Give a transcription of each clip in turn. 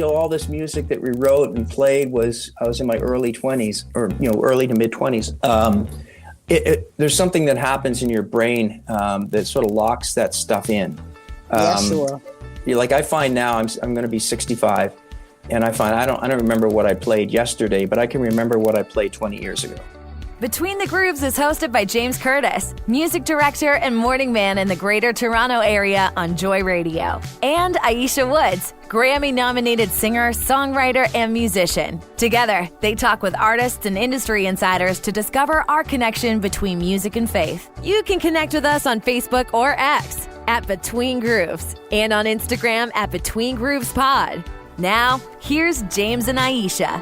all this music that we wrote and played I was in my early 20s, or early to mid 20s. There's something that happens in your brain that sort of locks that stuff in. Yeah, sure. Like I find now, I'm going to be 65, and I find I don't remember what I played yesterday, but I can remember what I played 20 years ago. Between the Grooves is hosted by James Curtis, music director and morning man in the Greater Toronto Area on Joy Radio, and Aisha Woods, Grammy-nominated singer, songwriter, and musician. Together, they talk with artists and industry insiders to discover our connection between music and faith. You can connect with us on Facebook or X at Between Grooves and on Instagram at Between Grooves Pod. Now, here's James and Aisha.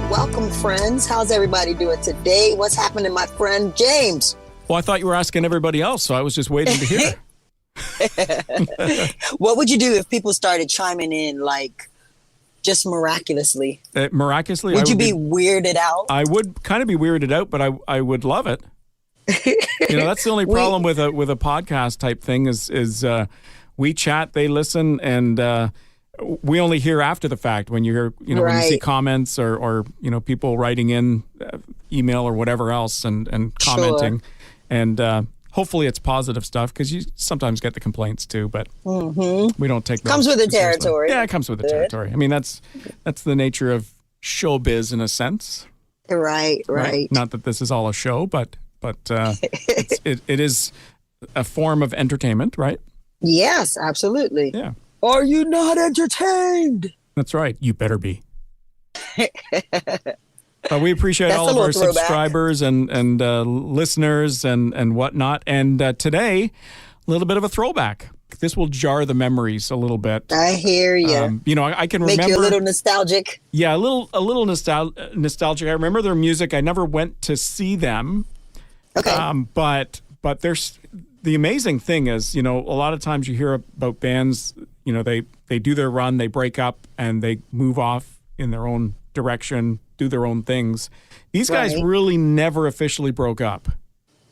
Welcome, friends. How's everybody doing today? What's happening, my friend James? Well, I thought you were asking everybody else, so I was just waiting to hear. What would you do if people started chiming in, like, just miraculously? Miraculously? Would you be weirded out? I would kind of be weirded out, but I would love it. That's the only problem with a podcast type thing is we chat, they listen, and we only hear after the fact when you hear, when you see comments or people writing in email or whatever else and commenting. Sure. And hopefully it's positive stuff, because you sometimes get the complaints too, but we don't take that. Comes with the territory. Yeah, it comes with the territory. I mean, that's the nature of showbiz in a sense. Right. Not that this is all a show, but it is a form of entertainment, right? Yes, absolutely. Yeah. Are you not entertained? That's right. You better be. We appreciate all of our subscribers and listeners and whatnot. And today, a little bit of a throwback. This will jar the memories a little bit. I hear you. I can remember. Make you a little nostalgic. Yeah, a little nostalgic. I remember their music. I never went to see them. Okay. But there's the amazing thing is, a lot of times you hear about bands. They do their run, they break up, and they move off in their own direction, do their own things. These guys really never officially broke up.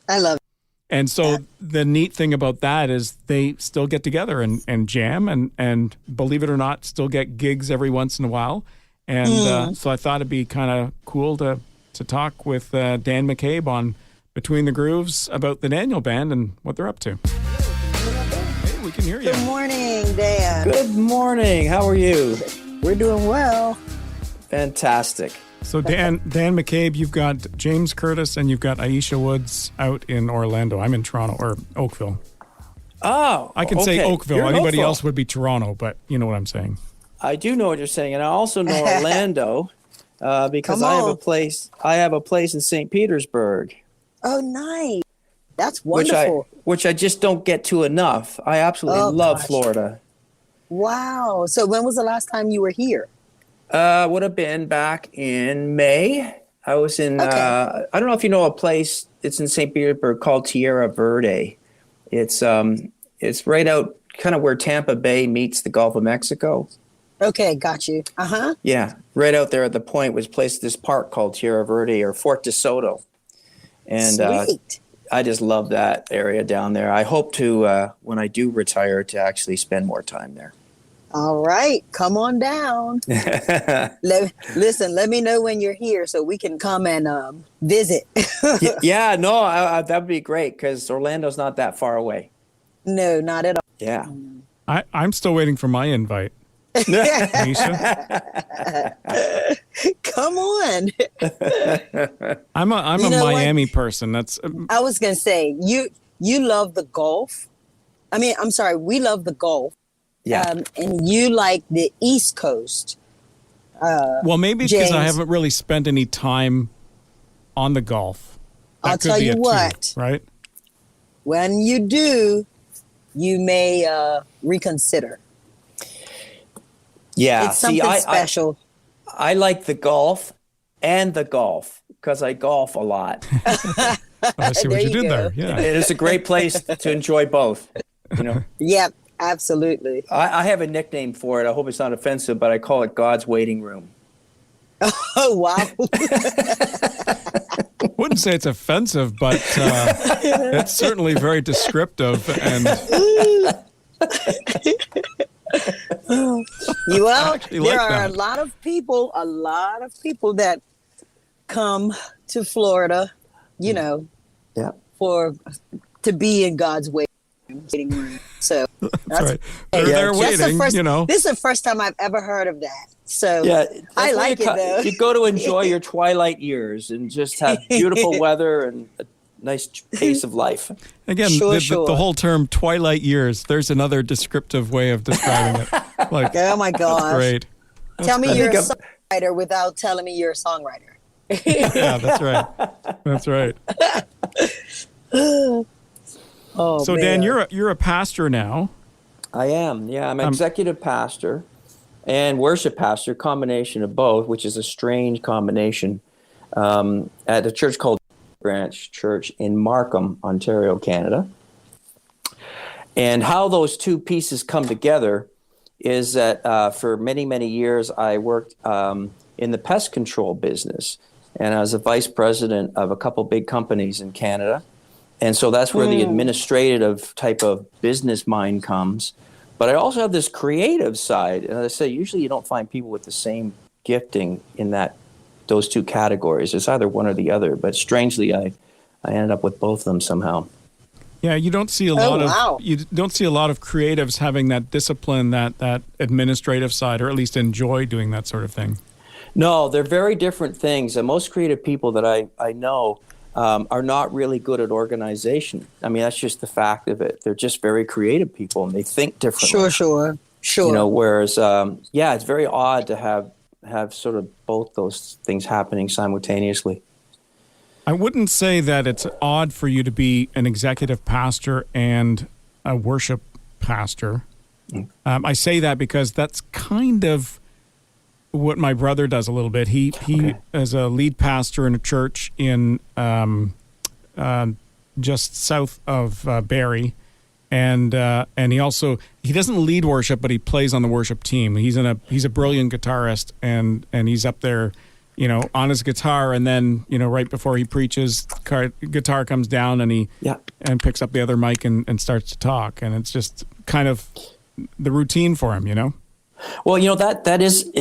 I love it. And so the neat thing about that is they still get together and jam and believe it or not, still get gigs every once in a while. And so I thought it'd be kind of cool to talk with Dan McCabe on Between the Grooves about the Daniel Band and what they're up to. We can hear you. Good morning, Dan. Good morning. How are you? We're doing well. Fantastic. So Dan McCabe, you've got James Curtis and you've got Aisha Woods out in Orlando. I'm in Toronto, or Oakville. Oh, I can say Oakville. Anybody else would be Toronto, but you know what I'm saying. I do know what you're saying, and I also know Orlando because I have a place in St. Petersburg. Oh, nice. That's wonderful. Which I just don't get to enough. I absolutely love Florida. Wow. So when was the last time you were here? Would have been back in May. I was in, I don't know if you know a place, it's in St. Petersburg called Tierra Verde. It's right out kind of where Tampa Bay meets the Gulf of Mexico. Okay, got you. Uh-huh. Yeah, right out there at the point was placed this park called Tierra Verde or Fort de Soto. And Sweet. I just love that area down there. I hope to, when I do retire, to actually spend more time there. All right. Come on down. Listen, let me know when you're here so we can come and visit. Yeah, no, that would be great because Orlando's not that far away. No, not at all. Yeah. I'm still waiting for my invite. Aisha? Come on. I'm a Miami person. That's. I was gonna say you love the Gulf. I mean, I'm sorry, we love the Gulf. Yeah. And you like the East Coast. Well, maybe because I haven't really spent any time on the Gulf. I'll tell you what. Right. When you do, you may reconsider. Yeah, it's something special. I like the golf and the golf because I golf a lot. I see what you did there. Yeah, it is a great place to enjoy both. Yep, absolutely. I have a nickname for it. I hope it's not offensive, but I call it God's waiting room. Oh wow! Wouldn't say it's offensive, but it's certainly very descriptive. And there are a lot of people that come to Florida, to be in God's waiting room. So that's right. They're waiting, This is the first time I've ever heard of that. So I like it, though. You go to enjoy your twilight years and just have beautiful weather and a nice pace of life. Again, the whole term twilight years, there's another descriptive way of describing it. Like, oh, my gosh. Great. Tell me you're a songwriter without telling me you're a songwriter. Yeah, that's right. That's right. Oh, so, man. Dan, you're a pastor now. I am. Yeah, I'm an executive pastor and worship pastor, combination of both, which is a strange combination, at a church called Branch Church in Markham, Ontario, Canada. And how those two pieces come together is that for many, many years, I worked in the pest control business, and I was a vice president of a couple big companies in Canada. And so that's where the administrative type of business mind comes. But I also have this creative side. And as I say, usually you don't find people with the same gifting in those two categories. It's either one or the other. But strangely, I ended up with both of them somehow. Yeah, you don't see a lot of creatives having that discipline, that administrative side, or at least enjoy doing that sort of thing. No, they're very different things. And most creative people that I know are not really good at organization. I mean, that's just the fact of it. They're just very creative people, and they think differently. Sure. Whereas, it's very odd to have sort of both those things happening simultaneously. I wouldn't say that it's odd for you to be an executive pastor and a worship pastor. I say that because that's kind of what my brother does a little bit. He is a lead pastor in a church in just south of Barrie, and he doesn't lead worship, but he plays on the worship team. He's a brilliant guitarist, and he's up there, on his guitar, and then right before he preaches, guitar comes down, and he picks up the other mic and starts to talk, and it's just kind of the routine for him. Well, that is.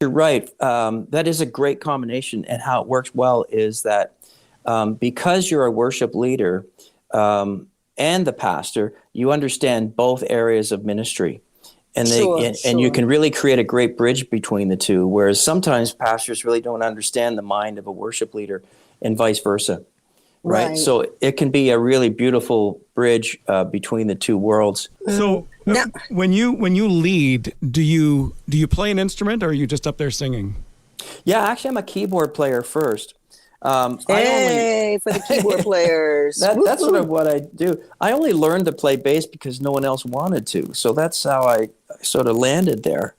You're right. That is a great combination, and how it works well is that because you're a worship leader and the pastor, you understand both areas of ministry, and you can really create a great bridge between the two. Whereas sometimes pastors really don't understand the mind of a worship leader, and vice versa. Right. So it can be a really beautiful bridge between the two worlds. So when you lead, do you play an instrument, or are you just up there singing? Yeah, actually, I'm a keyboard player first. For the keyboard players. That's sort of what I do. I only learned to play bass because no one else wanted to. So that's how I sort of landed there.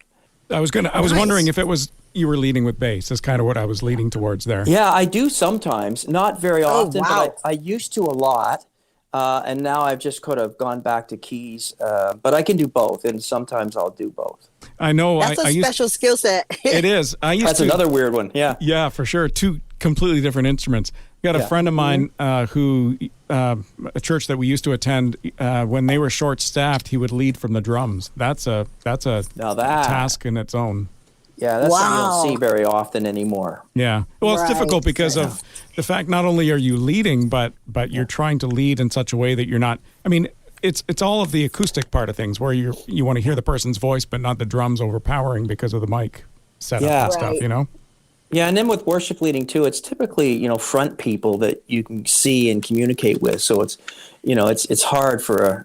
I was wondering if it was you were leading with bass. Is kind of what I was leading towards there. Yeah, I do sometimes, not very often, wow. but I used to a lot. And now I've just kind of gone back to keys, but I can do both, and sometimes I'll do both. I know. That's a special skill set. It is. That's another weird one. Yeah. Yeah, for sure. Two completely different instruments. Got a friend of mine who, a church that we used to attend, when they were short-staffed, he would lead from the drums. That's a task in its own. Yeah, that's something you don't see very often anymore. Yeah. Well, it's difficult because of the fact not only are you leading, but you're trying to lead in such a way that you're not. I mean, it's all of the acoustic part of things where you want to hear the person's voice, but not the drums overpowering because of the mic setup and stuff. Yeah, and then with worship leading too, it's typically front people that you can see and communicate with. So it's it's hard for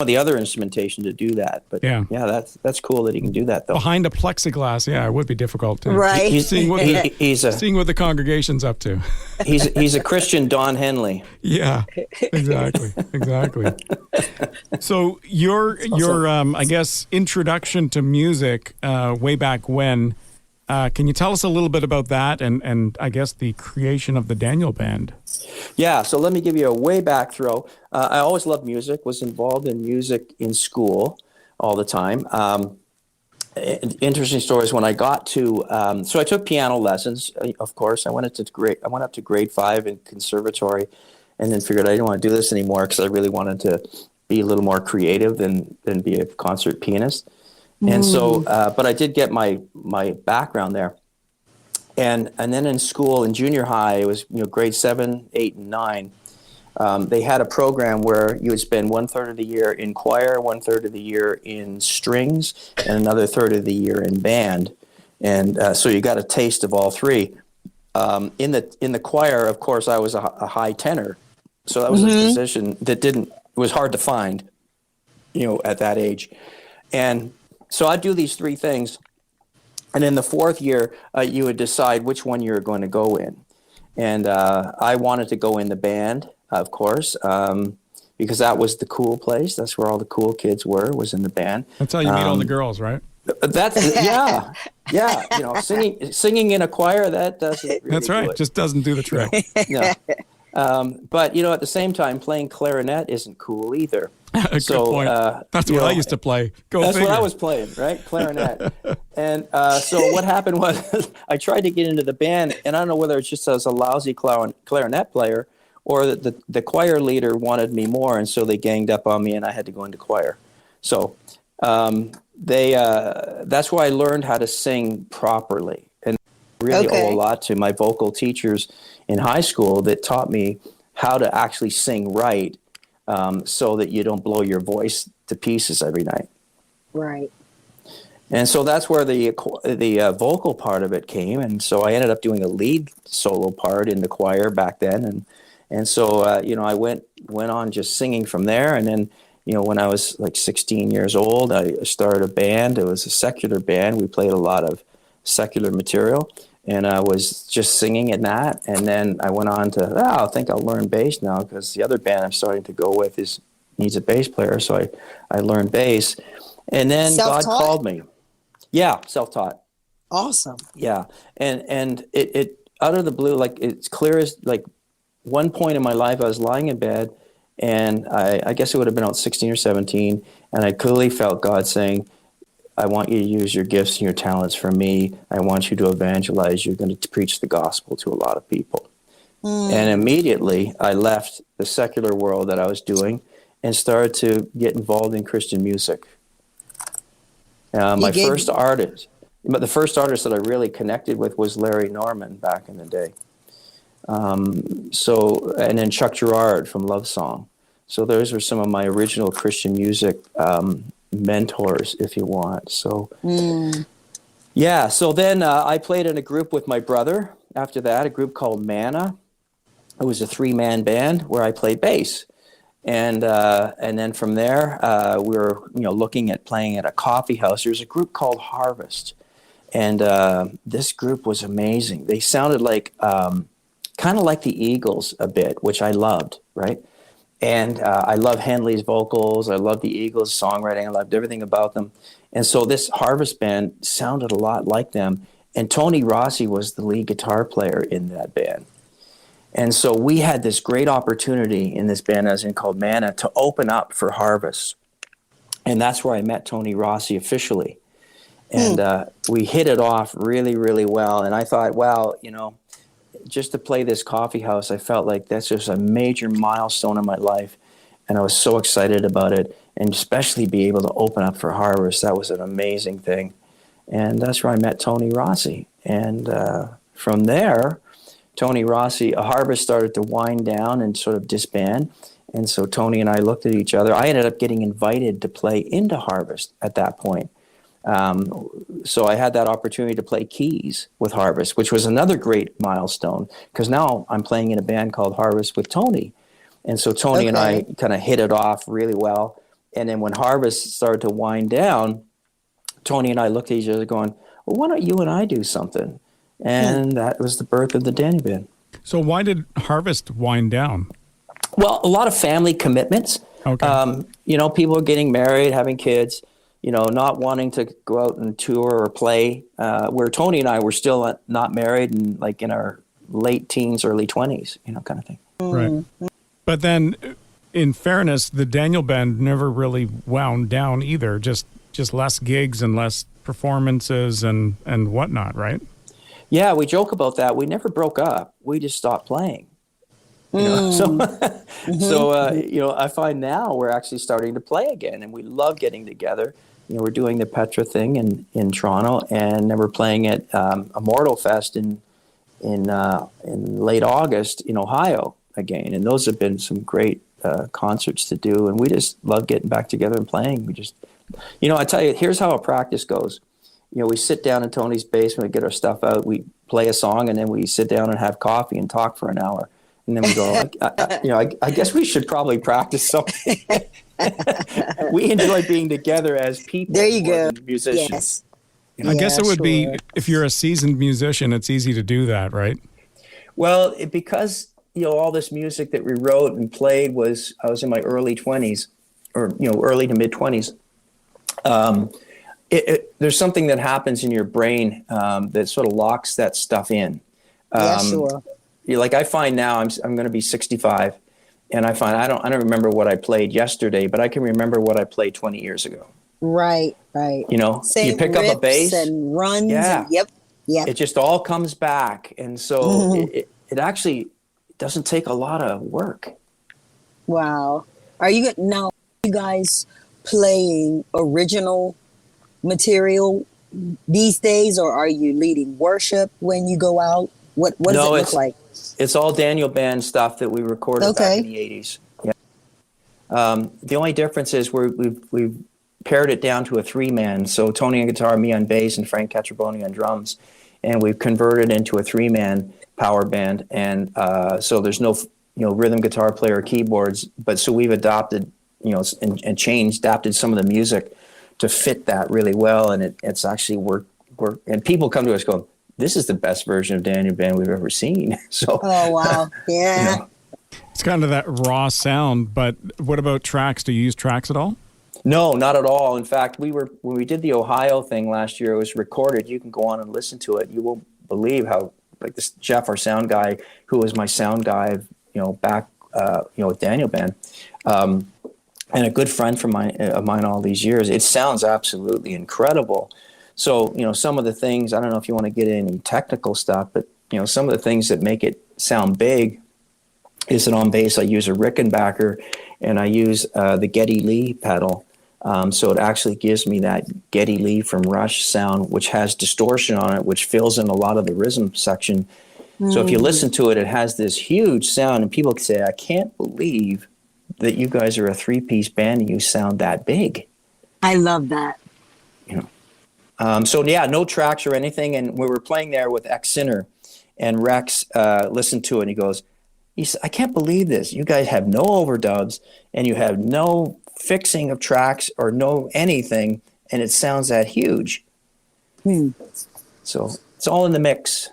the other instrumentation to do that, but that's cool that he can do that though. Behind a plexiglass, it would be difficult to seeing what the congregation's up to. He's a Christian Don Henley. Yeah, exactly. So your I guess introduction to music way back when. Can you tell us a little bit about that and I guess the creation of the Daniel Band? Yeah, so let me give you a way back throw. I always loved music, was involved in music in school all the time. interesting stories. When I got to, so I took piano lessons. Of course, I went up to grade 5 in conservatory, and then figured I didn't want to do this anymore because I really wanted to be a little more creative than be a concert pianist. And so, but I did get my background there. And then in school, in junior high, it was grade 7, 8, and 9. They had a program where you would spend 1/3 of the year in choir, 1/3 of the year in strings, and another third of the year in band. And so you got a taste of all three. In the choir, of course, I was a high tenor, so that was a position that it was hard to find, at that age. And so I'd do these three things, and in the fourth year, you would decide which one you're going to go in. And I wanted to go in the band, of course, because that was the cool place. That's where all the cool kids was in the band. That's how you meet all the girls, right? Yeah. Singing in a choir, that doesn't really That's right. do it. Just doesn't do the trick. No. But at the same time, playing clarinet isn't cool either. Good point. That's what I used to play. That's what I was playing, right? Clarinet. And so what happened was I tried to get into the band, and I don't know whether it's just I was a lousy clarinet player or that the choir leader wanted me more, and so they ganged up on me, and I had to go into choir. So that's where I learned how to sing properly, and really owe a lot to my vocal teachers in high school that taught me how to actually sing right, so that you don't blow your voice to pieces every night. Right. And so that's where the vocal part of it came, and so I ended up doing a lead solo part in the choir back then, and so I went on just singing from there, and then when I was like 16 years old, I started a band. It was a secular band. We played a lot of secular material, and I was just singing in that. And then I went on to, I think I'll learn bass now because the other band I'm starting to go with needs a bass player. So I learned bass. And then God called me. Yeah, self-taught. Awesome. Yeah. And it out of the blue, like it's clear as like one point in my life, I was lying in bed, and I guess it would have been about 16 or 17, and I clearly felt God saying, I want you to use your gifts and your talents for me. I want you to evangelize. You're going to preach the gospel to a lot of people. And immediately I left the secular world that I was doing and started to get involved in Christian music. The first artist that I really connected with was Larry Norman back in the day. And then Chuck Girard from Love Song. So those were some of my original Christian music mentors, if you want. So, yeah. So then I played in a group with my brother. After that, a group called Manna. It was a 3-man band where I played bass. And then from there, we were looking at playing at a coffee house. There's a group called Harvest, and this group was amazing. They sounded like kind of like the Eagles a bit, which I loved, right? And I love Henley's vocals. I love the Eagles' songwriting. I loved everything about them. And so this Harvest band sounded a lot like them. And Tony Rossi was the lead guitar player in that band. And so we had this great opportunity in this band, as in called Manna, to open up for Harvest. And that's where I met Tony Rossi officially. And we hit it off really, really well. And I thought, wow, just to play this coffee house, I felt like that's just a major milestone in my life. And I was so excited about it. And especially be able to open up for Harvest, that was an amazing thing. And that's where I met Tony Rossi. And from there, Tony Rossi, Harvest started to wind down and sort of disband. And so Tony and I looked at each other. I ended up getting invited to play into Harvest at that point. So I had that opportunity to play keys with Harvest, which was another great milestone, because now I'm playing in a band called Harvest with Tony. And so Tony and I kind of hit it off really well. And then when Harvest started to wind down, Tony and I looked at each other going, well, why don't you and I do something? And that was the birth of the Danny Band. So why did Harvest wind down? Well, a lot of family commitments. Okay. People are getting married, having kids, not wanting to go out and tour or play, where Tony and I were still not married and like in our late teens, early 20s, kind of thing. Right. But then, in fairness, the Daniel Band never really wound down either, just just less gigs and less performances and whatnot, right? Yeah, we joke about that. We never broke up. We just stopped playing. You know, so I find now we're actually starting to play again, and we love getting together. We're doing the Petra thing in Toronto, and then we're playing at Immortal Fest in late August in Ohio again. And those have been some great concerts to do, and we just love getting back together and playing. We just, I tell you, here's how a practice goes. We sit down in Tony's basement, we get our stuff out, we play a song, and then we sit down and have coffee and talk for an hour. And then we go, I guess we should probably practice something. We enjoy being together as people. There you go. Musicians. Yes. I guess it would be, if you're a seasoned musician, it's easy to do that, right? Well, Because all this music that we wrote and played I was in my early 20s, or early to mid 20s. There's something that happens in your brain that sort of locks that stuff in. Sure. Like I find now, I'm going to be 65, and I find I don't remember what I played yesterday, but I can remember what I played 20 years ago. Right. You pick up a bass and runs. Yeah. And, yep. It just all comes back, and so it actually doesn't take a lot of work. Wow. Are you guys playing original material these days, or are you leading worship when you go out? What does it look like? It's all Daniel Band stuff that we recorded back in the 80s. Yeah. The only difference is we've pared it down to a 3-man. So Tony on guitar, me on bass, and Frank Catraboni on drums, and we've converted into a 3-man power band. And so there's no rhythm guitar player, keyboards, but so we've adopted and adapted some of the music to fit that really well, and it's actually worked. And people come to us going, "This is the best version of Daniel Band we've ever seen." So, oh wow, yeah, it's kind of that raw sound. But what about tracks? Do you use tracks at all? No, not at all. In fact, when we did the Ohio thing last year, it was recorded. You can go on and listen to it. You won't believe how, like, this Jeff, our sound guy, who was my sound guy, back, with Daniel Band. And a good friend of mine all these years. It sounds absolutely incredible. So, some of the things, I don't know if you want to get into any technical stuff, but, some of the things that make it sound big is that on bass I use a Rickenbacker, and I use the Geddy Lee pedal. So it actually gives me that Geddy Lee from Rush sound, which has distortion on it, which fills in a lot of the rhythm section. So if you listen to it, it has this huge sound, and people can say, I can't believe that you guys are a 3-piece band and you sound that big. I love that. So no tracks or anything. And we were playing there with X Sinner, and Rex listened to it, and he said, I can't believe this. You guys have no overdubs, and you have no fixing of tracks or no anything, and it sounds that huge. So it's all in the mix.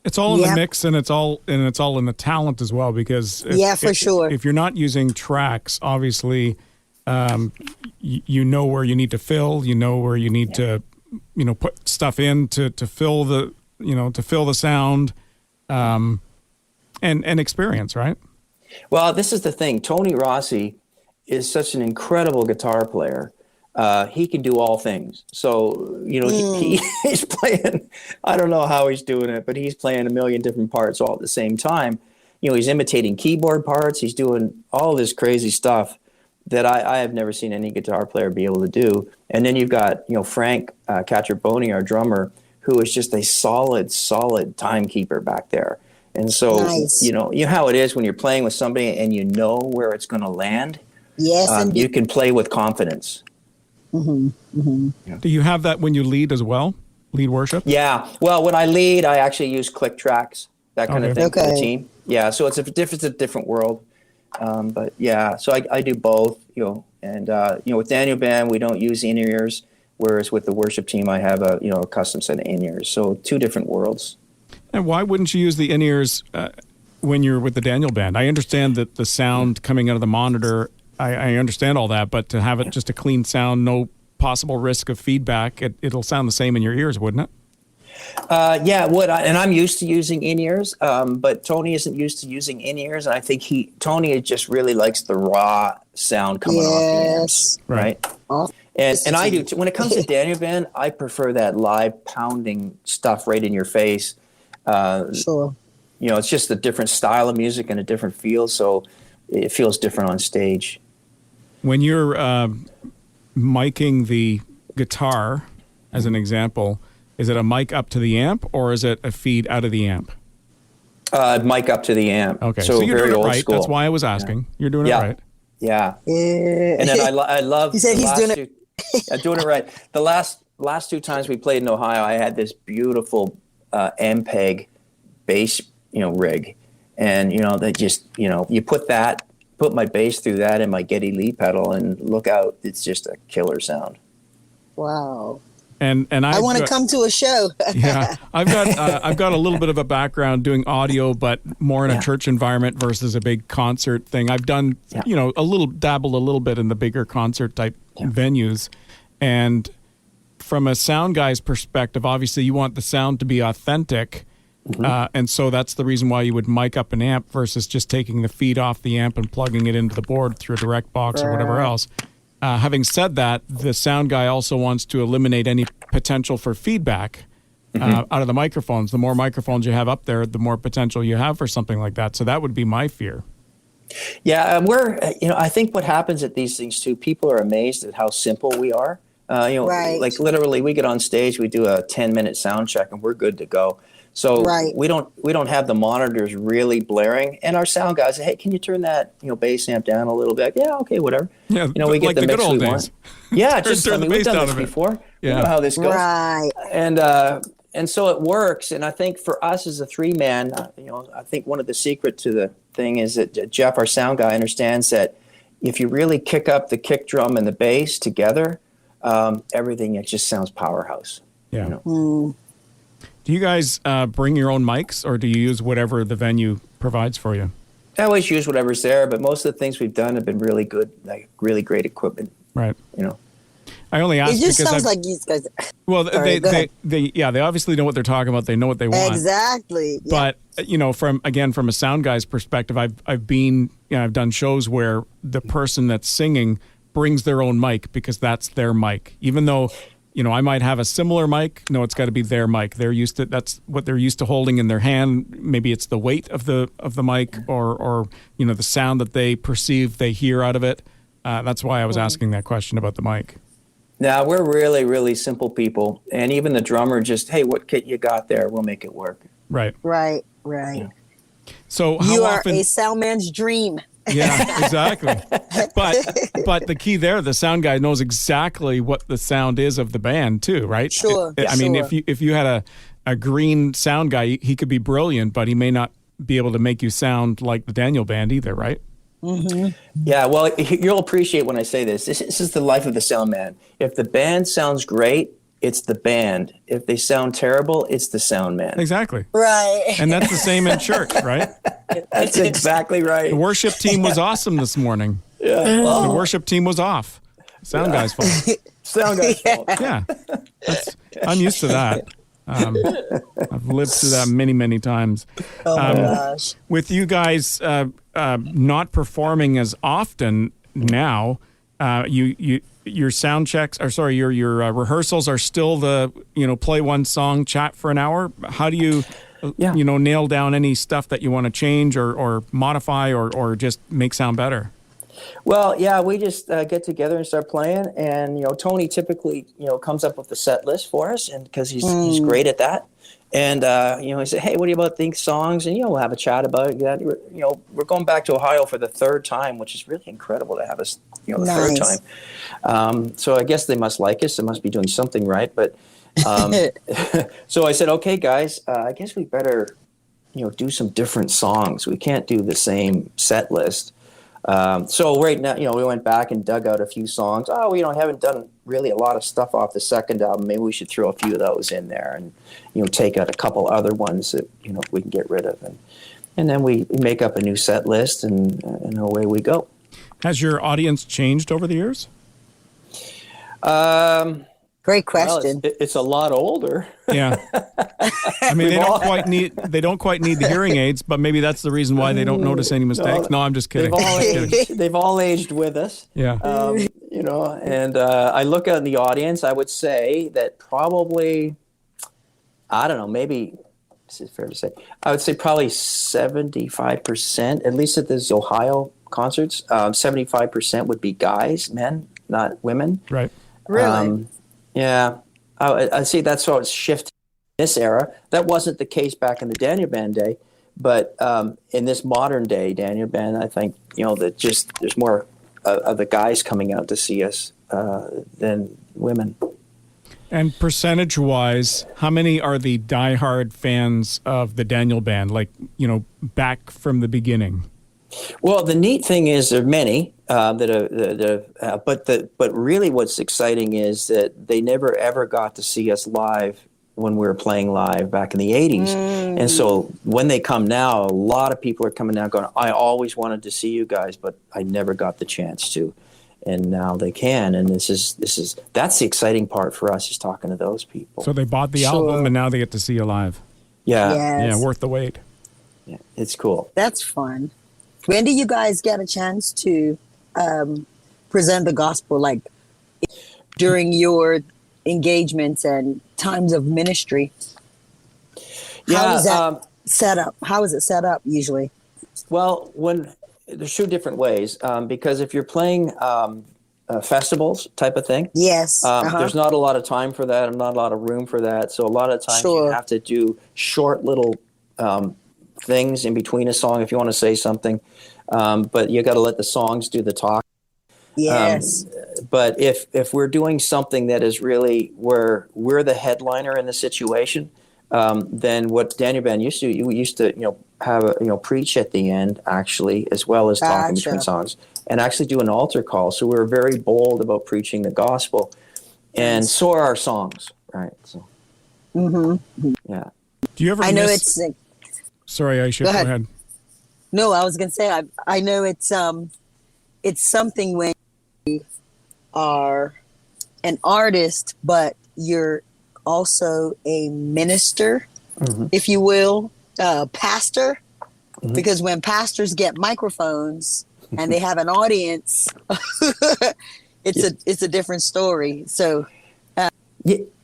It's all in the mix, and it's all in the talent as well. Because if you're not using tracks, obviously, you know where you need to fill. You know where you need to, put stuff in to fill the sound, and experience, right? Well, this is the thing. Tony Rossi is such an incredible guitar player. He can do all things. So, he's playing, I don't know how he's doing it, but he's playing a million different parts all at the same time. He's imitating keyboard parts. He's doing all this crazy stuff that I have never seen any guitar player be able to do. And then you've got, Frank Catraboni, our drummer, who is just a solid timekeeper back there. And so, nice. you know how it is when you're playing with somebody and you know where it's going to land? Yes. You can play with confidence. Mm-hmm. Mm-hmm. Yeah. Do you have that when you lead as well? Lead worship? Yeah. Well, when I lead, I actually use click tracks, that kind of thing for the team. Yeah. So it's a different world. But yeah, so I do both, and with Daniel Band, we don't use in-ears, whereas with the worship team, I have a custom set of in-ears. So two different worlds. And why wouldn't you use the in-ears when you're with the Daniel Band? I understand that the sound coming out of the monitor, I understand all that, but to have it just a clean sound, no possible risk of feedback, it'll sound the same in your ears, wouldn't it? Yeah, it would. And I'm used to using in-ears, but Tony isn't used to using in-ears. And I think Tony just really likes the raw sound coming off the amps, right? And I do too. When it comes to Daniel Band, I prefer that live pounding stuff right in your face. Sure. It's just a different style of music and a different feel, so it feels different on stage. When you're miking the guitar, as an example, is it a mic up to the amp or is it a feed out of the amp? Mic up to the amp. Okay, so you're very doing it old right. school. That's why I was asking. You're doing it right. Yeah. Yeah. And then I love. He said he's doing it. I'm doing it right. The last 2 times we played in Ohio, I had this beautiful MPEG bass, rig, and they just, you put my bass through that and my Getty Lee pedal, and look out, it's just a killer sound. Wow. And I want to come to a show. Yeah, I've got a little bit of a background doing audio, but more in a church environment versus a big concert thing. I've done, dabbled a little bit in the bigger concert type venues. And from a sound guy's perspective, obviously you want the sound to be authentic. And so that's the reason why you would mic up an amp versus just taking the feed off the amp and plugging it into the board through a direct box or whatever else. Having said that, the sound guy also wants to eliminate any potential for feedback out of the microphones. The more microphones you have up there, the more potential you have for something like that. So that would be my fear. Yeah, I think what happens at these things too, people are amazed at how simple we are. Right. Like literally we get on stage, we do a 10-minute sound check and we're good to go. So we don't have the monitors really blaring, and our sound guys say, "Hey, can you turn that bass amp down a little bit?" Yeah, okay, whatever. Yeah, we get like the mix good old we days. want. Yeah, turn the bass we've done down this a bit. before. Yeah. We know how this goes. Right. And so it works. And I think for us as a 3-man, I think one of the secret to the thing is that Jeff, our sound guy, understands that if you really kick up the kick drum and the bass together, everything, it just sounds powerhouse. Yeah. Do you guys bring your own mics, or do you use whatever the venue provides for you? I always use whatever's there, but most of the things we've done have been really good, like really great equipment. Right. I only ask It just because sounds like you guys. well, Sorry, they obviously know what they're talking about. They know what they want. Exactly. Yeah. But from a sound guy's perspective, I've done shows where the person that's singing brings their own mic because that's their mic, even though. I might have a similar mic. No, it's got to be their mic. That's what they're used to holding in their hand. Maybe it's the weight of the mic or the sound that they perceive, they hear out of it. That's why I was asking that question about the mic. Now, we're really, really simple people. And even the drummer just, hey, what kit you got there? We'll make it work. Right. Right. Right. Yeah. So how You are often, a sound man's dream. Yeah, exactly. But the key there, the sound guy knows exactly what the sound is of the band too, right? Sure. I mean, sure. if you had a green sound guy, he could be brilliant, but he may not be able to make you sound like the Daniel Band either, right? Yeah, well, you'll appreciate when I say this. This is the life of the sound man. If the band sounds great, it's the band. If they sound terrible, it's the sound man. Exactly. Right. And that's the same in church, right? That's exactly right. The worship team was awesome this morning. Yeah. The worship team was off. Sound guy's fault. Sound guy's fault. Yeah. I'm used to that. I've lived through that many, many times. Oh my gosh. With you guys not performing as often now, your sound checks, your rehearsals are still the play one song, chat for an hour. How do you nail down any stuff that you want to change or modify or just make sound better? Well, yeah, we just get together and start playing, and Tony typically comes up with the set list for us, and because he's great at that. And he said, "Hey, what do you about these songs?" And we'll have a chat about it. We're going back to Ohio for the 3rd time, which is really incredible to have us, the Nice. 3rd time. So I guess they must like us. They must be doing something right. But so I said, "Okay, guys, I guess we better, do some different songs. We can't do the same set list." So right now, we went back and dug out a few songs. Oh, we haven't done really a lot of stuff off the second album. Maybe we should throw a few of those in there and, take out a couple other ones that, we can get rid of. And then we make up a new set list and away we go. Has your audience changed over the years? For Great Well, question. it's a lot older. Yeah. I mean, they don't quite need the hearing aids, but maybe that's the reason why they don't notice any mistakes. No, I'm just kidding. They've all aged with us. Yeah. And I look out in the audience, I would say that probably, I don't know, maybe, this is fair to say, I would say probably 75%, at least at these Ohio concerts, 75% would be guys, men, not women. Right. Really? Yeah. I see that's how it's shifted in this era. That wasn't the case back in the Daniel Band day, but in this modern day Daniel Band, I think, that just there's more of the guys coming out to see us than women. And percentage-wise, how many are the diehard fans of the Daniel Band, like, back from the beginning? Well, the neat thing is there are many but really what's exciting is that they never ever got to see us live when we were playing live back in the 80s. And so when they come now, a lot of people are coming now going, I always wanted to see you guys, but I never got the chance to. And now they can. And that's the exciting part for us, is talking to those people. So they bought the album and now they get to see you live. Yeah. Yes. Yeah, worth the wait. Yeah, it's cool. That's fun. When do you guys get a chance to present the gospel, like during your engagements and times of ministry? How is that set up? How is it set up usually? Well, there's two different ways, because if you're playing festivals type of thing, Yes. there's not a lot of time for that and not a lot of room for that. So a lot of times you have to do short little things in between a song if you want to say something, but you got to let the songs do the talk. Yes. But if we're doing something that is really where we're the headliner in the situation, then what Daniel Band used to do, you used to have preach at the end, actually, as well as talking between songs, and actually do an altar call. So we were very bold about preaching the gospel, and so are our songs, right? So, yeah. Do you ever? I know it's. Sorry, Aisha. Go ahead. No, I was gonna say I know it's something when you are an artist, but you're also a minister, if you will, pastor, because when pastors get microphones and they have an audience, it's a different story. So,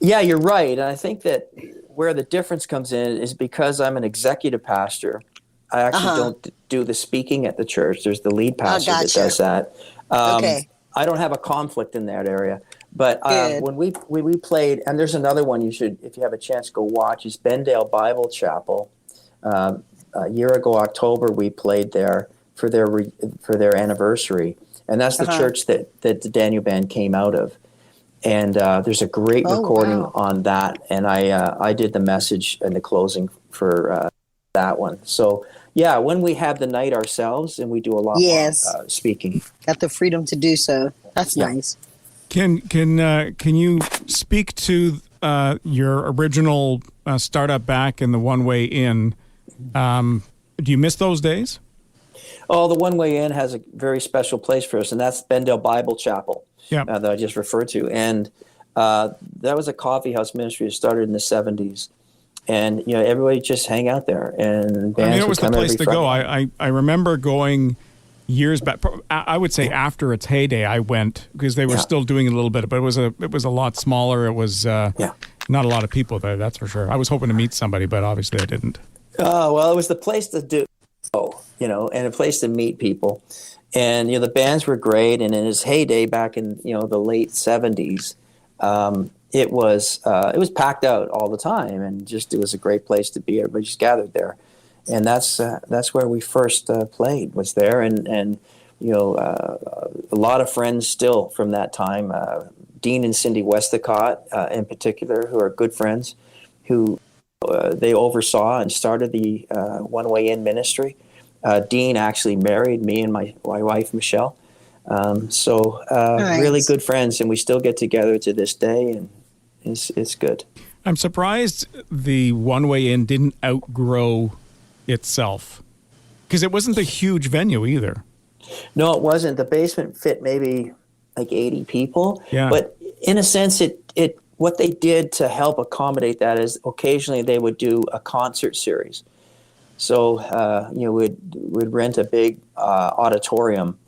yeah, you're right. And I think that where the difference comes in is because I'm an executive pastor, I actually don't do the speaking at the church. There's the lead pastor that does that. Okay. I don't have a conflict in that area. But when we played, and there's another one you should, if you have a chance, go watch, is Bendale Bible Chapel. A year ago, October, we played there for their anniversary, and that's the church that the Daniel Band came out of. And there's a great recording on that, and I did the message and the closing for that one. So yeah, when we have the night ourselves, and we do a lot more speaking. Got the freedom to do so. That's nice. Can you speak to your original startup back in the One Way In? Do you miss those days? Oh, the One Way In has a very special place for us, and that's Bendale Bible Chapel that I just referred to. And that was a coffee house ministry that started in the 70s. And, everybody just hang out there. And bands it was the place to go. I remember going years back. I would say after its heyday, I went because they were still doing a little bit, but it was a lot smaller. It was not a lot of people there, that's for sure. I was hoping to meet somebody, but obviously I didn't. Oh, well, it was the place to do, and a place to meet people. And, the bands were great. And in its heyday back in, the late 70s, it was packed out all the time, and it was a great place to be. Everybody just gathered there. And that's where we first played, was there. And a lot of friends still from that time, Dean and Cindy Westacott in particular, who are good friends, who they oversaw and started the One Way In ministry. Dean actually married me and my wife, Michelle. Really good friends, and we still get together to this day, and it's good. I'm surprised the One Way In didn't outgrow itself, because it wasn't a huge venue either. No, it wasn't. The basement fit maybe like 80 people. Yeah. But in a sense, it what they did to help accommodate that is occasionally they would do a concert series. So we'd rent a big auditorium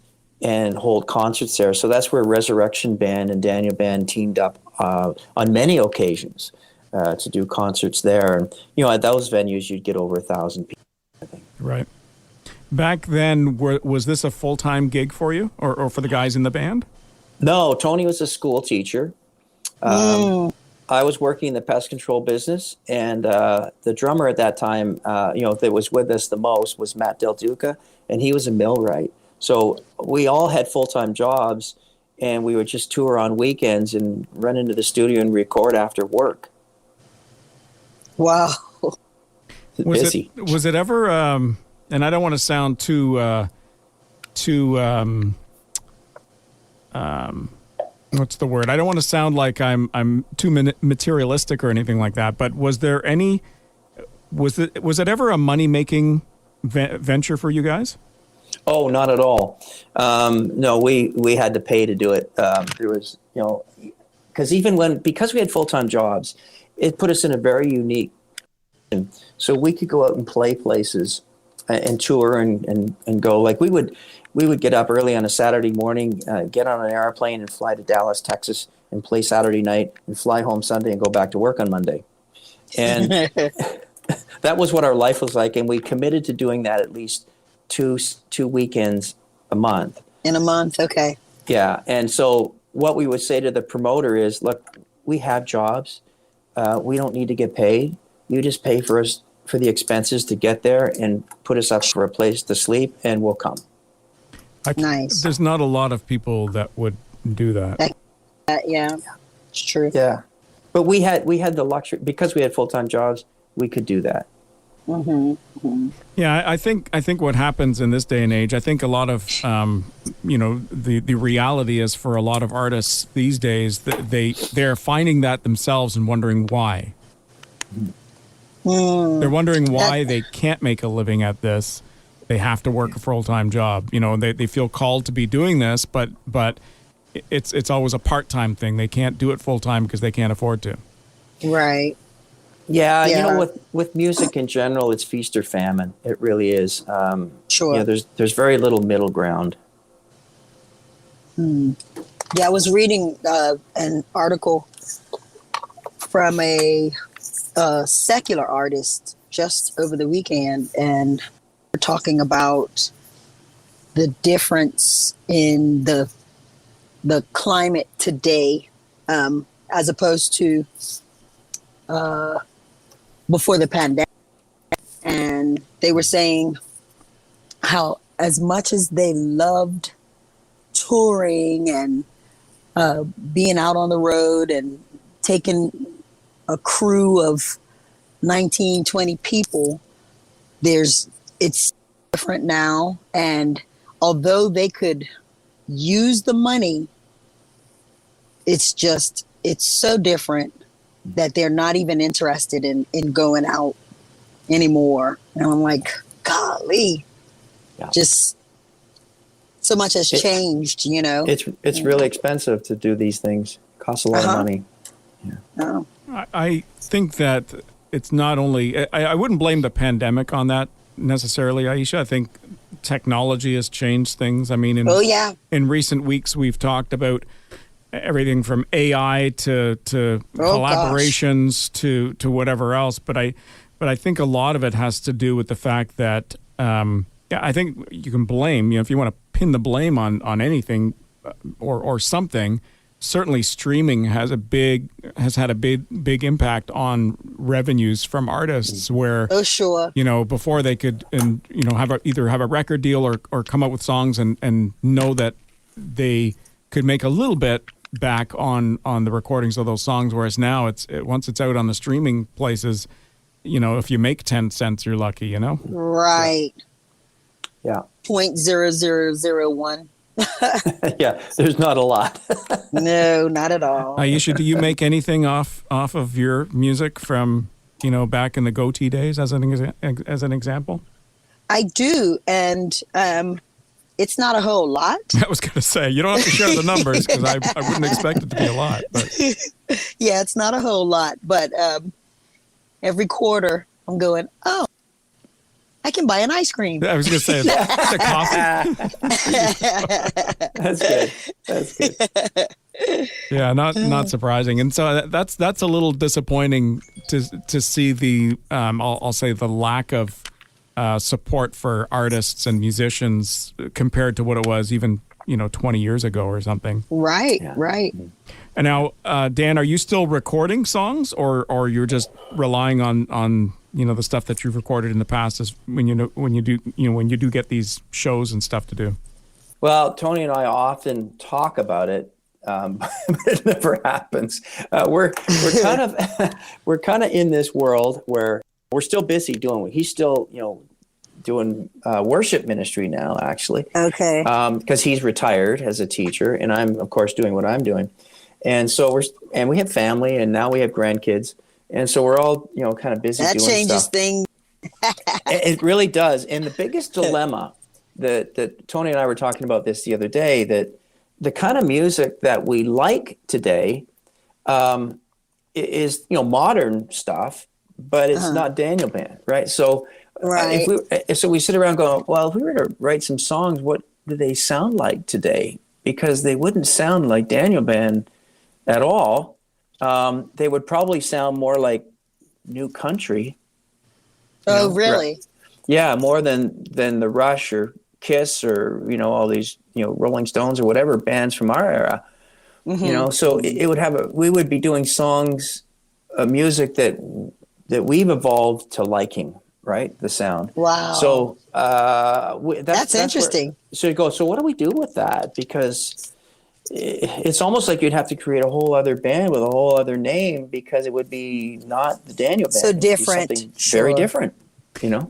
and hold concerts there. So that's where Resurrection Band and Daniel Band teamed up on many occasions to do concerts there. And at those venues you'd get over 1,000 people, I think. Right. Back then, was this a full-time gig for you, or for the guys in the band? No, Tony was a school teacher. I was working in the pest control business, and the drummer at that time, that was with us the most was Matt Del Duca, and he was a millwright. So we all had full-time jobs, and we would just tour on weekends and run into the studio and record after work. Wow. Busy. Was it ever? And I don't want to sound too what's the word? I don't want to sound like I'm too materialistic or anything like that. But was it ever a money making venture for you guys? Oh, not at all. No, we had to pay to do it. There was, because because we had full-time jobs, it put us in a very unique position. So we could go out and play places and tour and go. Like we would get up early on a Saturday morning, get on an airplane and fly to Dallas, Texas, and play Saturday night and fly home Sunday and go back to work on Monday. And that was what our life was like. And we committed to doing that at least two weekends a month. In a month, okay. Yeah, and so what we would say to the promoter is, look, we have jobs. We don't need to get paid. You just pay for us for the expenses to get there and put us up for a place to sleep, and we'll come. Nice. There's not a lot of people that would do that. Yeah, it's true. Yeah, but we had the luxury because we had full-time jobs. We could do that. Mm-hmm. Mm-hmm. Yeah, I think what happens in this day and age, I think a lot of, the reality is for a lot of artists these days, that they're finding that themselves and wondering why. They're wondering why they can't make a living at this. They have to work a full-time job. They feel called to be doing this, but it's always a part-time thing. They can't do it full-time because they can't afford to. Right. Yeah, with music in general, it's feast or famine. It really is. Sure. There's very little middle ground. Yeah, I was reading an article from a secular artist just over the weekend, and we're talking about the difference in the climate today as opposed to before the pandemic. And they were saying how as much as they loved touring and being out on the road and taking a crew of 19, 20 people, it's different now. And although they could use the money, it's so different that they're not even interested in going out anymore. And I'm like, golly, just so much has changed, It's really expensive to do these things. It costs a lot of money. Yeah. Oh. I think that it's not only, I wouldn't blame the pandemic on that necessarily, Aisha. I think technology has changed things. I mean, in recent weeks, we've talked about everything from AI to collaborations to whatever else. But I think a lot of it has to do with the fact that, I think you can blame, if you want to pin the blame on anything or something, certainly streaming has had a big impact on revenues from artists where, before they could, either have a record deal or come up with songs and know that they could make a little bit back on the recordings of those songs. Whereas now once it's out on the streaming places, if you make 10 cents, you're lucky, Right. Yeah. 0.0001. Yeah, there's not a lot. No, not at all. Aisha, do you make anything off of your music from, back in the goatee days as an example? I do. And It's not a whole lot. I was going to say, you don't have to share the numbers because I wouldn't expect it to be a lot. But. Yeah, it's not a whole lot. But every quarter, I'm going, oh, I can buy an ice cream. I was going to say, it's a coffee. That's good. That's good. Yeah, not surprising. And so that's a little disappointing to see the I'll say the lack of support for artists and musicians compared to what it was even 20 years ago or something. Right, right. And now, Dan, are you still recording songs, or you're just relying on the stuff that you've recorded in the past as when you do get these shows and stuff to do? Well, Tony and I often talk about it, but it never happens. We're kind of in this world where we're still busy doing. He's still doing worship ministry now, actually. Okay. Because he's retired as a teacher, and I'm of course doing what I'm doing, and so we have family, and now we have grandkids, and so we're all kind of busy. That doing changes stuff. things. It really does. And the biggest dilemma that Tony and I were talking about this the other day, that the kind of music that we like today is modern stuff, but it's not Daniel Band, right? So Right. So we sit around going, well, if we were to write some songs, what do they sound like today? Because they wouldn't sound like Daniel Band at all. They would probably sound more like New Country. Oh, really? Yeah, more than the Rush or Kiss or all these Rolling Stones or whatever bands from our era. Mm-hmm. So it would we would be doing songs, music that we've evolved to liking. Right, the sound. Wow. So that's interesting. So you go. So what do we do with that? Because it's almost like you'd have to create a whole other band with a whole other name, because it would be not the Daniel Band. So different. Something very different.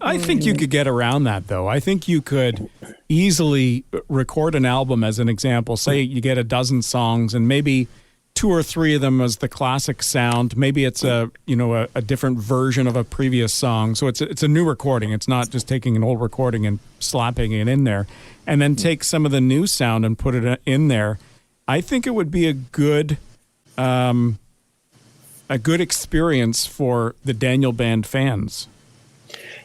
I think you could get around that, though. I think you could easily record an album, as an example. Say you get a dozen songs, and maybe 2 or 3 of them as the classic sound. Maybe it's a different version of a previous song. So it's a new recording. It's not just taking an old recording and slapping it in there, and then take some of the new sound and put it in there. I think it would be a good experience for the Daniel Band fans.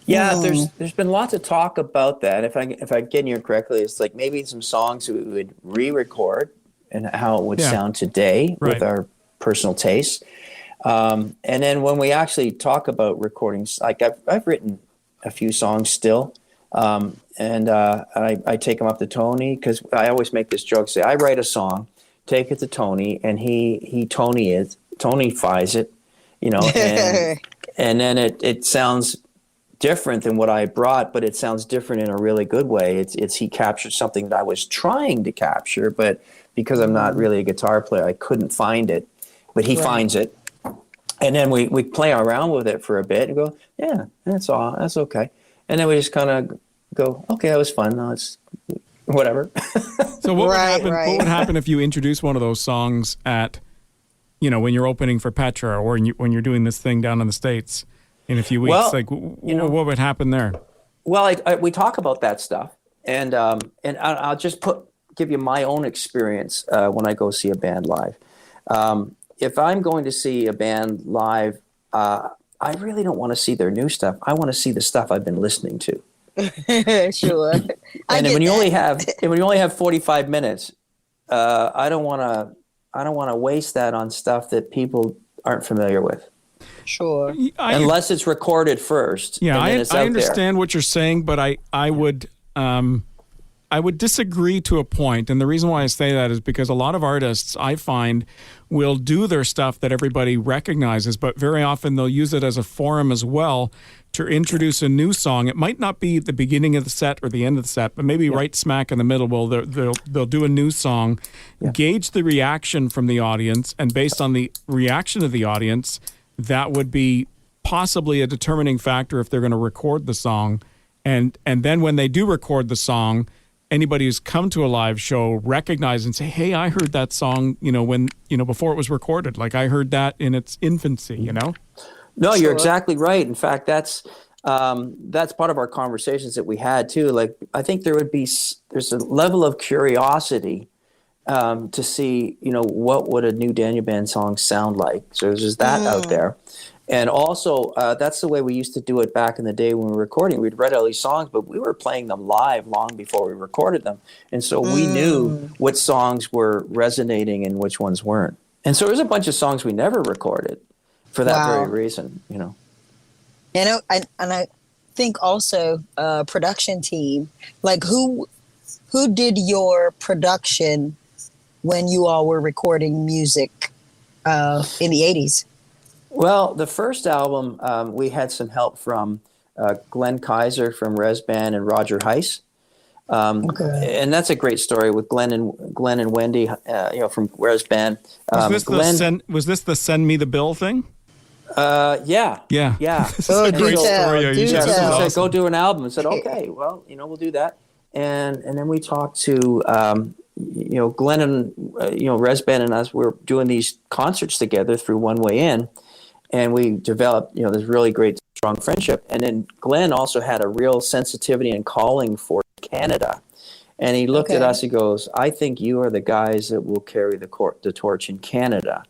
Yeah, there's been lots of talk about that. If I get you correctly, it's like maybe some songs we would re-record and how it would sound today with our personal tastes. And then when we actually talk about recordings, like I've written a few songs still, and I take them up to Tony, because I always make this joke, say I write a song, take it to Tony, and he Tony-fies it, and then it sounds different than what I brought, but it sounds different in a really good way. It's he captured something that I was trying to capture, but because I'm not really a guitar player, I couldn't find it, but he finds it. And then we play around with it for a bit and go, yeah, that's okay. And then we just kind of go, okay, that was fun. No, it's whatever. So what would happen if you introduce one of those songs at, when you're opening for Petra, or when you're doing this thing down in the States in a few weeks? Well, what would happen there? Well, we talk about that stuff, and I'll just give you my own experience when I go see a band live. If I'm going to see a band live, I really don't want to see their new stuff. I want to see the stuff I've been listening to. Sure. And when you only have 45 minutes, I don't want to waste that on stuff that people aren't familiar with. Sure. Unless it's recorded first. Yeah, and then it's I out understand there. what you're saying, but I would disagree to a point. And the reason why I say that is because a lot of artists, I find, will do their stuff that everybody recognizes, but very often they'll use it as a forum as well to introduce a new song. It might not be the beginning of the set or the end of the set, but maybe right smack in the middle. Well, they'll do a new song, gauge the reaction from the audience, and based on the reaction of the audience, that would be possibly a determining factor if they're going to record the song. And then when they do record the song, anybody who's come to a live show recognize and say, hey, I heard that song, when, before it was recorded. Like I heard that in its infancy, No, you're exactly right. In fact, that's that's part of our conversations that we had too. Like, I think there's a level of curiosity to see, what would a new Daniel Band song sound like. So there's just that out there. And also, that's the way we used to do it back in the day when we were recording. We'd read all these songs, but we were playing them live long before we recorded them. And so we knew what songs were resonating and which ones weren't. And so there's a bunch of songs we never recorded for that very reason, And I think also production team, like who did your production when you all were recording music in the 80s? Well, the first album, we had some help from Glenn Kaiser from Res Band and Roger Heiss. And that's a great story with Glenn and Wendy, from Res Band. Was this the Send Me the Bill thing? Yeah. This is a great story. Said, go do an album. I said, okay, well, we'll do that. And then we talked to, Glenn and, Res Band and us. We were doing these concerts together through One Way In. And we developed, this really great, strong friendship. And then Glenn also had a real sensitivity and calling for Canada. And he looked at us, he goes, I think you are the guys that will carry the torch in Canada.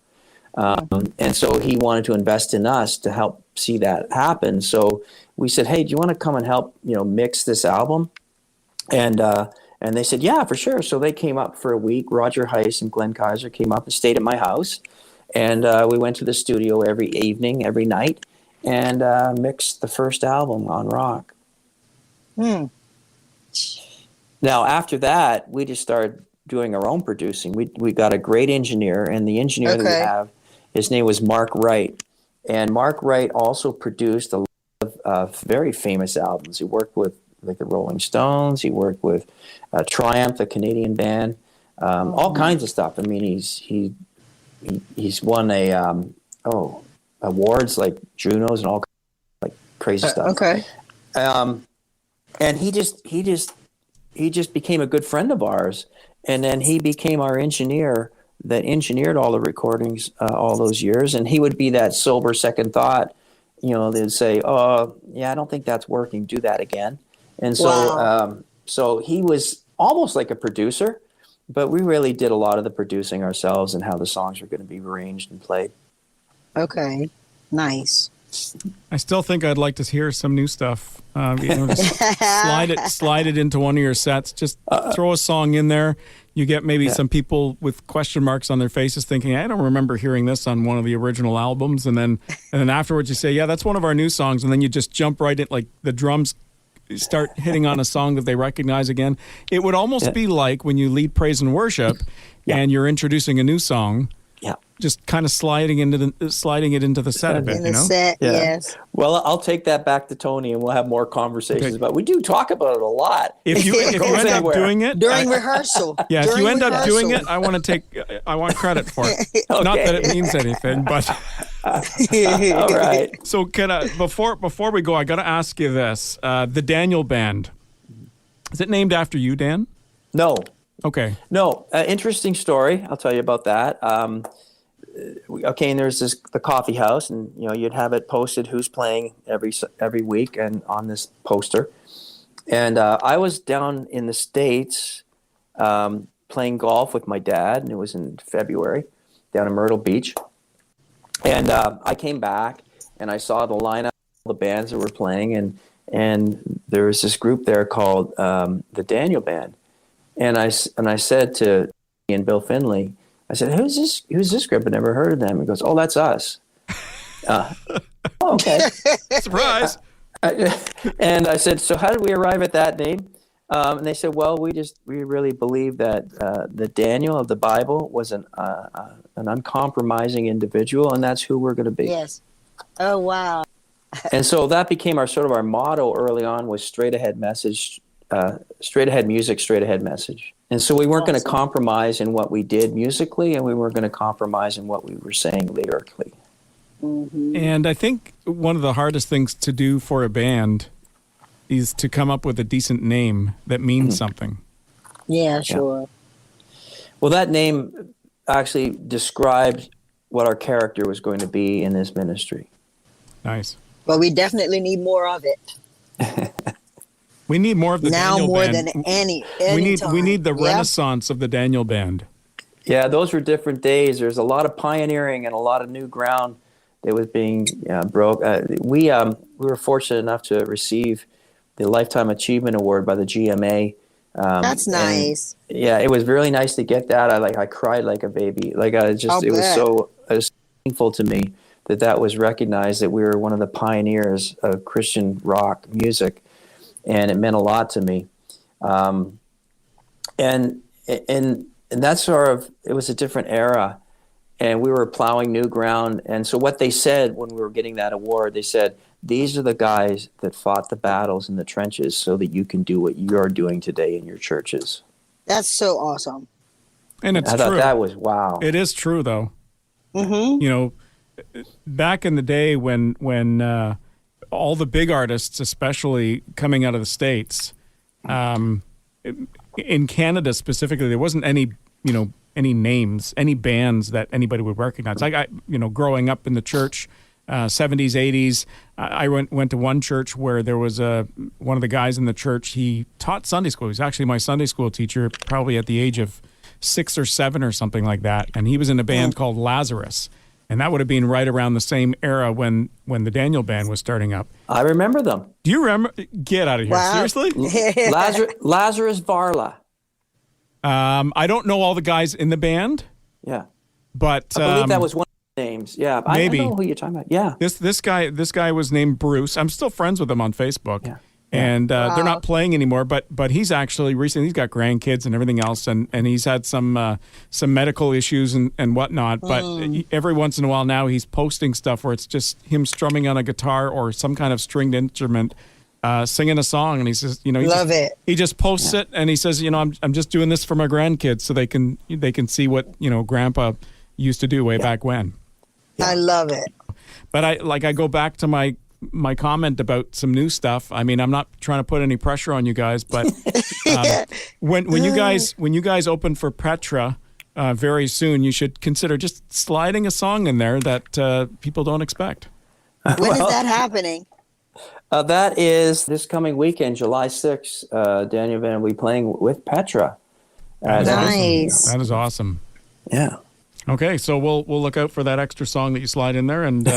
And so he wanted to invest in us to help see that happen. So we said, hey, do you want to come and help, mix this album? And they said, yeah, for sure. So they came up for a week. Roger Heiss and Glenn Kaiser came up and stayed at my house. And we went to the studio every evening, every night, and mixed the first album on rock. Now, after that, we just started doing our own producing. We got a great engineer, and the engineer that we have, his name was Mark Wright. And Mark Wright also produced a lot of very famous albums. He worked with like the Rolling Stones. He worked with Triumph, a Canadian band, all kinds of stuff. I mean, he's won awards like Junos and all like crazy stuff. And he just became a good friend of ours, and then he became our engineer that engineered all the recordings all those years. And he would be that sober second thought, they'd say, oh yeah, I don't think that's working, do that again. And so so he was almost like a producer, but we really did a lot of the producing ourselves and how the songs were going to be arranged and played. Okay, nice. I still think I'd like to hear some new stuff. Just slide it into one of your sets. Just throw a song in there. You get maybe some people with question marks on their faces thinking, I don't remember hearing this on one of the original albums. And then afterwards you say, yeah, that's one of our new songs. And then you just jump right in, like the drums start hitting on a song that they recognize again. It would almost be like when you lead praise and worship and you're introducing a new song. Just kind of sliding it into the set a bit, in the set, yes. Well, I'll take that back to Tony, and we'll have more conversations about. We do talk about it a lot. If you end up doing it during rehersal, if you end up doing it, I want credit for it. Not that it means anything, but all right. So, before we go, I got to ask you this: the Daniel Band, is it named after you, Dan? No. Okay. No, interesting story. I'll tell you about that. And there's the coffee house, and you'd have it posted who's playing every week, and on this poster. And I was down in the States playing golf with my dad, and it was in February down in Myrtle Beach. And I came back, and I saw the lineup of the bands that were playing, and there was this group there called the Daniel Band. And I said to Ian Bill Finley, I said, who's this group? I never heard of them. He goes, oh, that's us. Okay. Surprise. And I said, so how did we arrive at that name? And they said, well, we really believe that the Daniel of the Bible was an uncompromising individual, and that's who we're going to be. Yes. Oh, wow. And so that became our motto early on, was straight ahead message, straight ahead music, straight ahead message. And so we weren't going to compromise in what we did musically, and we weren't going to compromise in what we were saying lyrically. Mm-hmm. And I think one of the hardest things to do for a band is to come up with a decent name that means something. Yeah, sure. Yeah. Well, that name actually described what our character was going to be in this ministry. Nice. But we definitely need more of it. We need more of the now Daniel more Band. than any We need the Yep. renaissance of the Daniel Band. Yeah, those were different days. There's a lot of pioneering and a lot of new ground that was being broke. We were fortunate enough to receive the Lifetime Achievement Award by the GMA. That's nice. Yeah, it was really nice to get that. I cried like a baby. It was meaningful to me that was recognized, that we were one of the pioneers of Christian rock music, and it meant a lot to me. And that's sort of, it was a different era, and we were plowing new ground. And so what they said when we were getting that award, they said, these are the guys that fought the battles in the trenches so that you can do what you're doing today in your churches. That's so awesome. And it's I true. thought that was wow. It is true, though. Mm-hmm. You know, back in the day when all the big artists, especially coming out of the States, in Canada specifically, there wasn't any names, any bands that anybody would recognize. Growing up in the church, 70s, 80s, I went to one church where there was one of the guys in the church. He taught Sunday school. He was actually my Sunday school teacher, probably at the age of 6 or 7 or something like that. And he was in a band called Lazarus. And that would have been right around the same era when the Daniel Band was starting up. I remember them. Do you remember? Get out of here. Wow. Seriously? Lazarus Varla. I don't know all the guys in the band, Yeah. but I believe that was one of the names. Yeah. Maybe. I know who you're talking about. Yeah. this guy was named Bruce. I'm still friends with him on Facebook. Yeah. And they're not playing anymore, but he's actually recently, he's got grandkids and everything else, and he's had some medical issues and whatnot. But every once in a while now he's posting stuff where it's just him strumming on a guitar or some kind of stringed instrument, singing a song, and he says, he just posts it, and he says, I'm just doing this for my grandkids so they can see what Grandpa used to do way back when. Yeah. I love it. But I go back to my comment about some new stuff. I mean, I'm not trying to put any pressure on you guys, but when you guys open for Petra very soon, you should consider just sliding a song in there that people don't expect. When is that happening? That is this coming weekend, July 6th. Daniel Van will be playing with Petra. Nice. Nice. That is awesome. Yeah. Okay, so we'll look out for that extra song that you slide in there, and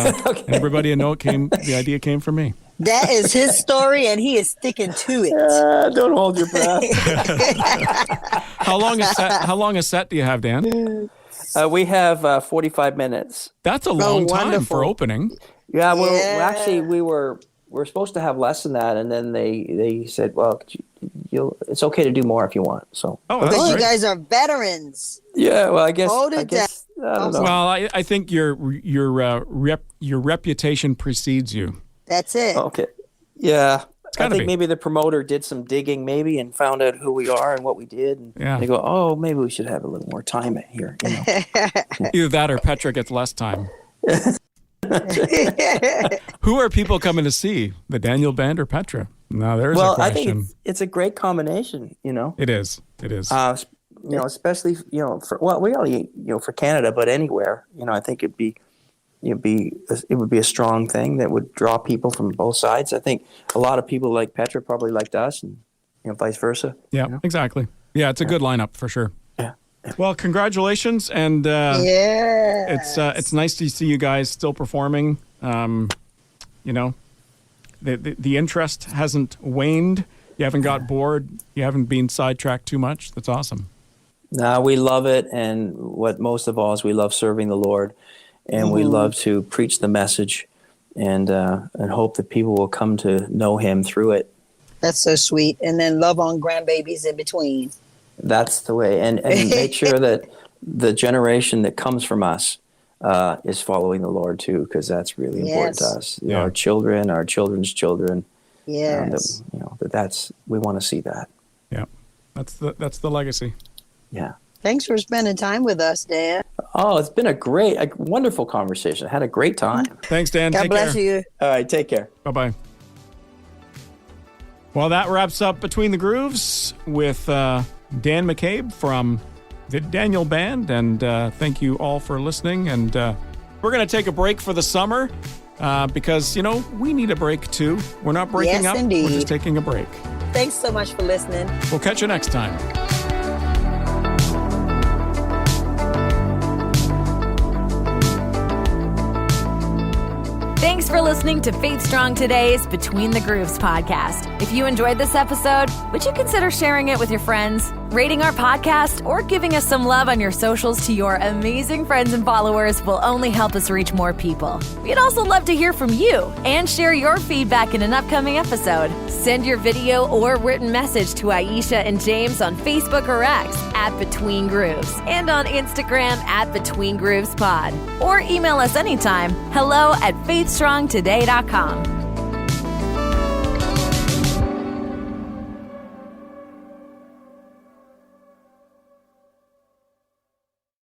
everybody will know the idea came from me. That is his story, and he is sticking to it. Don't hold your breath. How long a set do you have, Dan? We have 45 minutes. That's a long time wonderful. for opening. Yeah, well, actually, we were supposed to have less than that, and then they said, well, it's okay to do more if you want. So. Oh, that's Because you great. guys are veterans. Yeah, well, I guess. Hold it down. I don't know. Well, I think your reputation precedes you. That's it. Okay. Yeah. I gotta think be. maybe the promoter did some digging, and found out who we are and what we did. And Yeah. they go, oh, maybe we should have a little more time here. Either that or Petra gets less time. Who are people coming to see? The Daniel Band or Petra? Now there's a Well, question. I think it's a great combination. It is. It is. Especially for Canada, but anywhere. I think it would be a strong thing that would draw people from both sides. I think a lot of people like Petra probably liked us, and vice versa. Yeah, exactly. Yeah, it's a good lineup for sure. Yeah. Well, congratulations, and it's nice to see you guys still performing. The interest hasn't waned. You haven't got bored. You haven't been sidetracked too much. That's awesome. No, we love it, and what most of all is we love serving the Lord, and we love to preach the message, and hope that people will come to know Him through it. That's so sweet. And then love on grandbabies in between. That's the way, and make sure that the generation that comes from us is following the Lord too, because that's really important to us. Our children, our children's children. Yes. We want to see that. Yeah, that's the legacy. Yeah. Thanks for spending time with us, Dan. Oh, it's been a wonderful conversation. I had a great time. Thanks, Dan. God Take bless care. you. All right, take care. Bye-bye. Well, that wraps up Between the Grooves with Dan McCabe from the Daniel Band. And thank you all for listening. And we're going to take a break for the summer. because, we need a break too. We're not breaking Yes, up. indeed. We're just taking a break. Thanks so much for listening. We'll catch you next time. Thanks for listening to Faith Strong Today's Between the Grooves podcast. If you enjoyed this episode, would you consider sharing it with your friends, rating our podcast, or giving us some love on your socials to your amazing friends and followers will only help us reach more people. We'd also love to hear from you and share your feedback in an upcoming episode. Send your video or written message to Aisha and James on Facebook or X at Between Grooves and on Instagram at Between Grooves Pod. Or email us anytime, hello@faithstrongtoday.com.